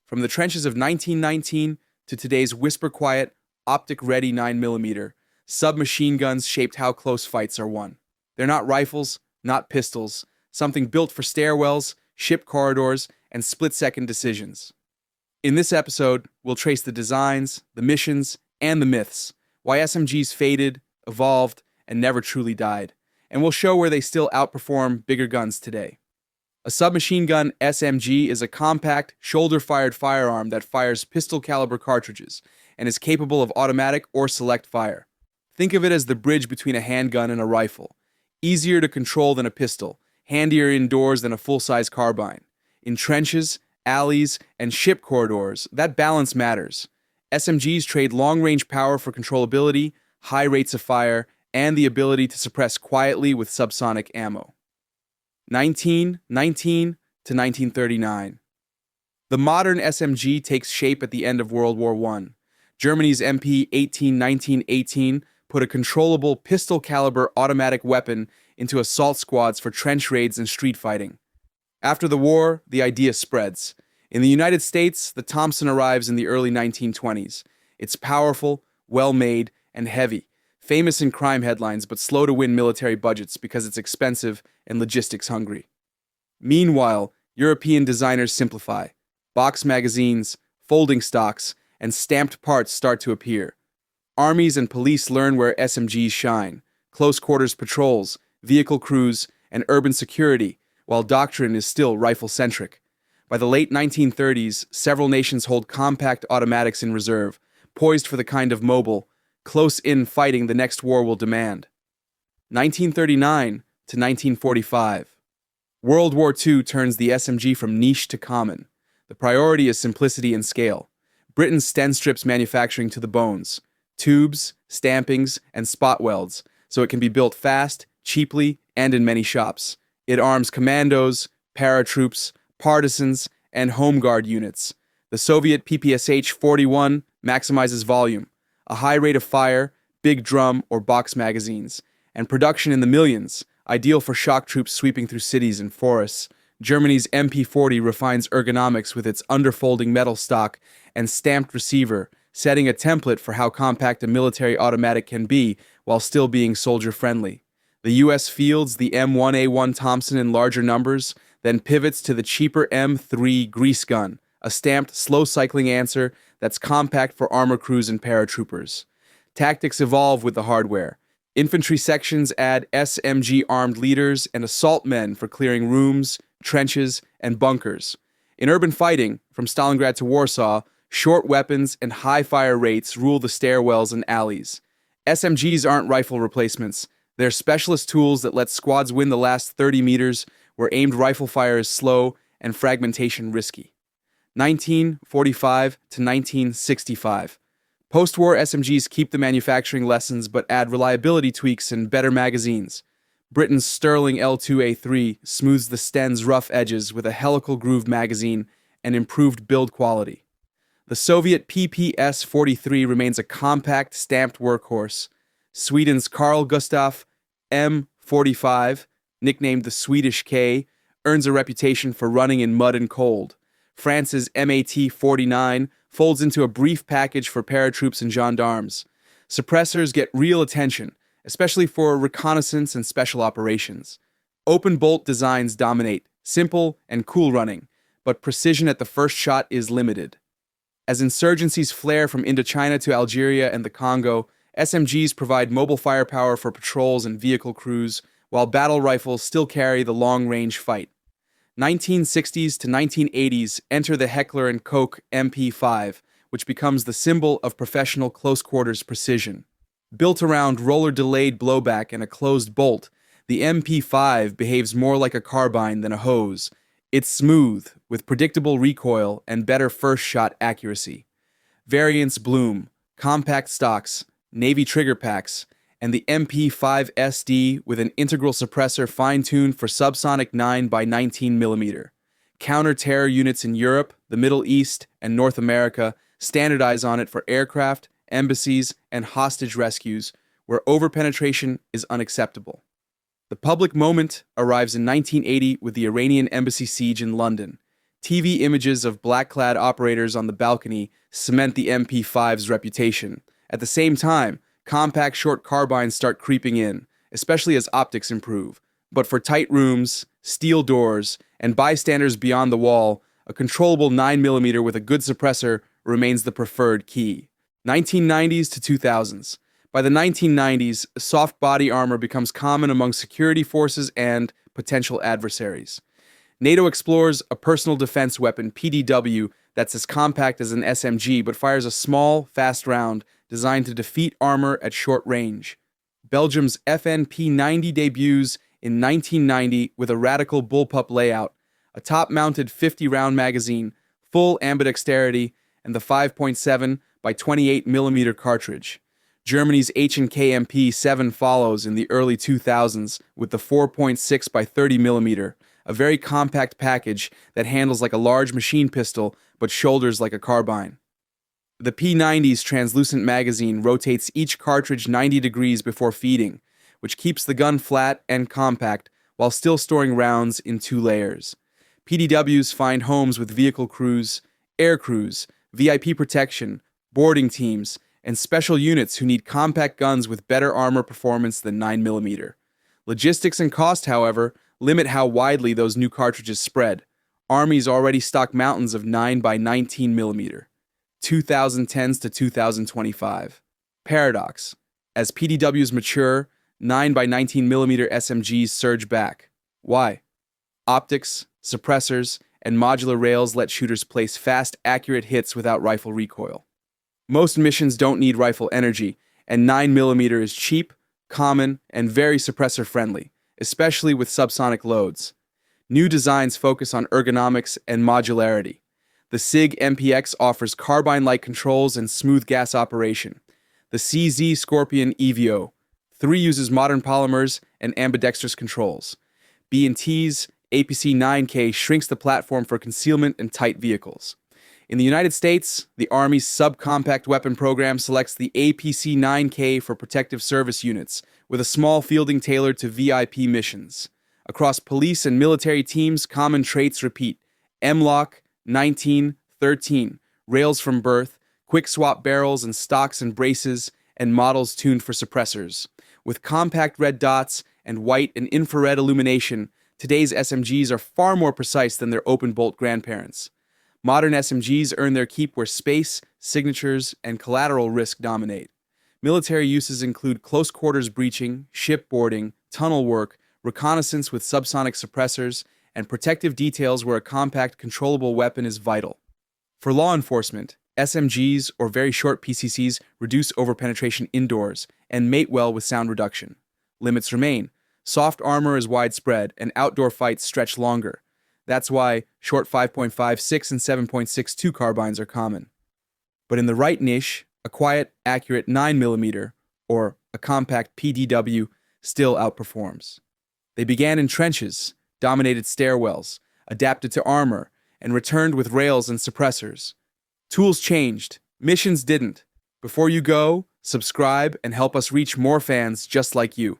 From the trenches of 1919 to today's whisper-quiet, optic-ready 9mm, submachine guns shaped how close fights are won. They're not rifles, not pistols, something built for stairwells, ship corridors, and split-second decisions. In this episode, we'll trace the designs, the missions, and the myths, why SMGs faded, evolved, and never truly died, and we'll show where they still outperform bigger guns today. A submachine gun SMG is a compact, shoulder-fired firearm that fires pistol-caliber cartridges and is capable of automatic or select fire. Think of it as the bridge between a handgun and a rifle. Easier to control than a pistol, handier indoors than a full-size carbine. In trenches, alleys, and ship corridors, that balance matters. SMGs trade long-range power for controllability, high rates of fire, and the ability to suppress quietly with subsonic ammo. 1919 to 1939. The modern SMG takes shape at the end of World War I. Germany's MP 18-19-18 put a controllable pistol-caliber automatic weapon into assault squads for trench raids and street fighting. After the war, the idea spreads. In the United States, the Thompson arrives in the early 1920s. It's powerful, well-made, and heavy. Famous in crime headlines, but slow to win military budgets because it's expensive and logistics hungry. Meanwhile, European designers simplify. Box magazines, folding stocks, and stamped parts start to appear. Armies and police learn where SMGs shine: close quarters patrols, vehicle crews, and urban security, while doctrine is still rifle-centric. By the late 1930s, several nations hold compact automatics in reserve, poised for the kind of mobile, close-in fighting the next war will demand. 1939 to 1945. World War II turns the SMG from niche to common. The priority is simplicity and scale. Britain Sten strips manufacturing to the bones. Tubes, stampings, and spot welds, so it can be built fast, cheaply, and in many shops. It arms commandos, paratroops, partisans, and home guard units. The Soviet PPSH-41 maximizes volume, a high rate of fire, big drum or box magazines, and production in the millions, ideal for shock troops sweeping through cities and forests. Germany's MP-40 refines ergonomics with its underfolding metal stock and stamped receiver, setting a template for how compact a military automatic can be while still being soldier-friendly. The U.S. fields the M1A1 Thompson in larger numbers, then pivots to the cheaper M3 grease gun, a stamped, slow-cycling answer that's compact for armor crews and paratroopers. Tactics evolve with the hardware. Infantry sections add SMG-armed leaders and assault men for clearing rooms, trenches, and bunkers. In urban fighting, from Stalingrad to Warsaw, short weapons and high fire rates rule the stairwells and alleys. SMGs aren't rifle replacements. They're specialist tools that let squads win the last 30 meters, where aimed rifle fire is slow and fragmentation risky. 1945 to 1965. Post-war SMGs keep the manufacturing lessons but add reliability tweaks and better magazines. Britain's Sterling L2A3 smooths the Sten's rough edges with a helical groove magazine and improved build quality. The Soviet PPS-43 remains a compact, stamped workhorse. Sweden's Carl Gustaf M45, nicknamed the Swedish K, earns a reputation for running in mud and cold. France's MAT-49 folds into a brief package for paratroops and gendarmes. Suppressors get real attention, especially for reconnaissance and special operations. Open-bolt designs dominate, simple and cool running, but precision at the first shot is limited. As insurgencies flare from Indochina to Algeria and the Congo, SMGs provide mobile firepower for patrols and vehicle crews, while battle rifles still carry the long-range fight. 1960s to 1980s enter the Heckler & Koch MP5, which becomes the symbol of professional close-quarters precision. Built around roller-delayed blowback and a closed bolt, the MP5 behaves more like a carbine than a hose. It's smooth, with predictable recoil and better first-shot accuracy. Variants bloom: compact stocks, Navy trigger packs, and the MP5SD with an integral suppressor fine-tuned for subsonic 9x19mm. Counter-terror units in Europe, the Middle East, and North America standardize on it for aircraft, embassies, and hostage rescues, where overpenetration is unacceptable. The public moment arrives in 1980 with the Iranian embassy siege in London. TV images of black-clad operators on the balcony cement the MP5's reputation. At the same time, compact short carbines start creeping in, especially as optics improve. But for tight rooms, steel doors, and bystanders beyond the wall, a controllable 9mm with a good suppressor remains the preferred key. 1990s to 2000s. By the 1990s, soft body armor becomes common among security forces and potential adversaries. NATO explores a personal defense weapon, PDW, that's as compact as an SMG but fires a small, fast round designed to defeat armor at short range. Belgium's FNP-90 debuts in 1990 with a radical bullpup layout, a top-mounted 50-round magazine, full ambidexterity, and the 5.7 by 28mm cartridge. Germany's H&K MP7 follows in the early 2000s with the 4.6 by 30mm, a very compact package that handles like a large machine pistol but shoulders like a carbine. The P90's translucent magazine rotates each cartridge 90 degrees before feeding, which keeps the gun flat and compact while still storing rounds in 2 layers. PDWs find homes with vehicle crews, air crews, VIP protection, boarding teams, and special units who need compact guns with better armor performance than 9mm. Logistics and cost, however, limit how widely those new cartridges spread. Armies already stock mountains of 9 by 19mm. 2010s to 2025. Paradox. As PDWs mature, 9 by 19mm SMGs surge back. Why? Optics, suppressors, and modular rails let shooters place fast, accurate hits without rifle recoil. Most missions don't need rifle energy, and 9mm is cheap, common, and very suppressor-friendly, especially with subsonic loads. New designs focus on ergonomics and modularity. The SIG MPX offers carbine-like controls and smooth gas operation. The CZ Scorpion Evio 3 uses modern polymers and ambidextrous controls. B&T's APC-9K shrinks the platform for concealment and tight vehicles. In the United States, the Army's subcompact weapon program selects the APC-9K for protective service units, with a small fielding tailored to VIP missions. Across police and military teams, common traits repeat: M-lock, 19, 13, rails from birth, quick swap barrels and stocks and braces, and models tuned for suppressors. With compact red dots and white and infrared illumination, today's SMGs are far more precise than their open-bolt grandparents. Modern SMGs earn their keep where space, signatures, and collateral risk dominate. Military uses include close-quarters breaching, shipboarding, tunnel work, reconnaissance with subsonic suppressors, and protective details where a compact, controllable weapon is vital. For law enforcement, SMGs, or very short PCCs, reduce overpenetration indoors and mate well with sound reduction. Limits remain. Soft armor is widespread, and outdoor fights stretch longer. That's why short 5.56 and 7.62 carbines are common. But in the right niche, a quiet, accurate 9mm, or a compact PDW, still outperforms. They began in trenches, dominated stairwells, adapted to armor, and returned with rails and suppressors. Tools changed, missions didn't. Before you go, subscribe and help us reach more fans just like you.